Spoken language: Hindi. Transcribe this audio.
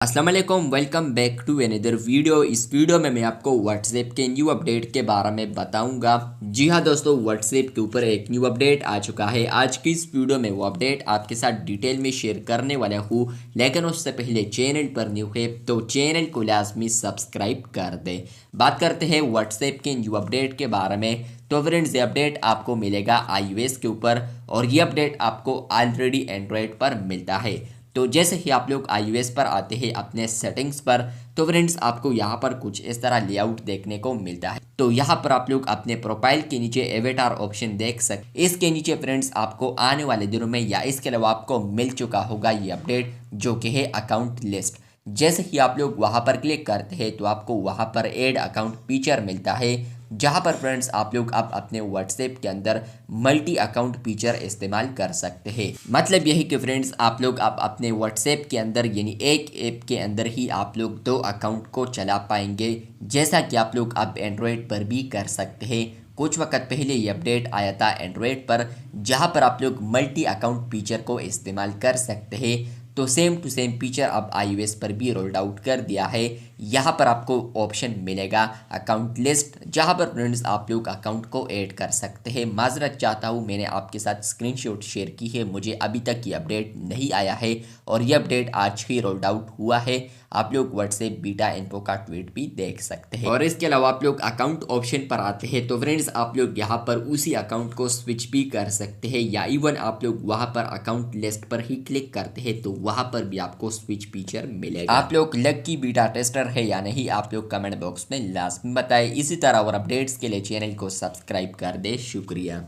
अस्सलाम वालेकुम, welcome back to another video. इस वीडियो में मैं आपको व्हाट्सएप के न्यू अपडेट के बारे में बताऊंगा। जी हाँ दोस्तों, व्हाट्सएप के ऊपर एक न्यू अपडेट आ चुका है। आज की इस वीडियो में वो अपडेट आपके साथ डिटेल में शेयर करने वाला हूँ, लेकिन उससे पहले चैनल पर न्यू है तो चैनल को लाजमी सब्सक्राइब कर दे। बात करते हैं व्हाट्सएप के न्यू अपडेट के बारे में। तो फ्रेंड्स, ये अपडेट आपको मिलेगा iOS के ऊपर और ये अपडेट आपको ऑलरेडी एंड्रॉयड पर मिलता है। तो जैसे ही आप लोग iOS पर आते हैं अपने सेटिंग्स पर, तो फ्रेंड्स आपको यहाँ पर कुछ इस तरह लेआउट देखने को मिलता है। तो यहाँ पर आप लोग अपने प्रोफाइल के नीचे एवेटार ऑप्शन देख सकते। इसके नीचे फ्रेंड्स आपको आने वाले दिनों में या इसके अलावा आपको मिल चुका होगा ये अपडेट, जो कि है अकाउंट लिस्ट। जैसे ही आप लोग वहाँ पर क्लिक करते हैं तो आपको वहाँ पर ऐड अकाउंट फीचर मिलता है, जहाँ पर फ्रेंड्स आप लोग अब अपने व्हाट्सएप के अंदर मल्टी अकाउंट फीचर इस्तेमाल कर सकते हैं। मतलब यही कि फ्रेंड्स आप लोग अब अपने व्हाट्सएप के अंदर यानी एक ऐप के अंदर ही आप लोग 2 अकाउंट को चला पाएंगे, जैसा कि आप लोग अब एंड्रॉयड पर भी कर सकते हैं। कुछ वक्त पहले ये अपडेट आया था एंड्रॉयड पर, जहाँ पर आप लोग मल्टी अकाउंट फीचर को इस्तेमाल कर सकते हैं। तो सेम टू सेम फीचर अब iOS पर भी रोल्ड आउट कर दिया है। यहाँ पर आपको ऑप्शन मिलेगा अकाउंट लिस्ट, जहाँ पर फ्रेंड्स आप लोग अकाउंट को ऐड कर सकते हैं। माजरत चाहता हूँ, मैंने आपके साथ स्क्रीनशॉट शेयर की है, मुझे अभी तक ये अपडेट नहीं आया है और ये अपडेट आज ही रोल्ड आउट हुआ है। आप लोग व्हाट्सएप बीटा इन्फो का ट्वीट भी देख सकते हैं। और इसके अलावा आप लोग अकाउंट ऑप्शन पर आते हैं तो फ्रेंड्स आप लोग यहाँ पर उसी अकाउंट को स्विच भी कर सकते हैं, या इवन आप लोग वहाँ पर अकाउंट लिस्ट पर ही क्लिक करते हैं तो वहाँ पर भी आपको स्विच फीचर मिलेगा। आप लोग लकी बीटा टेस्टर है या नहीं, आप लोग कमेंट बॉक्स में लाजमी बताएं। इसी तरह और अपडेट्स के लिए चैनल को सब्सक्राइब कर दे। शुक्रिया।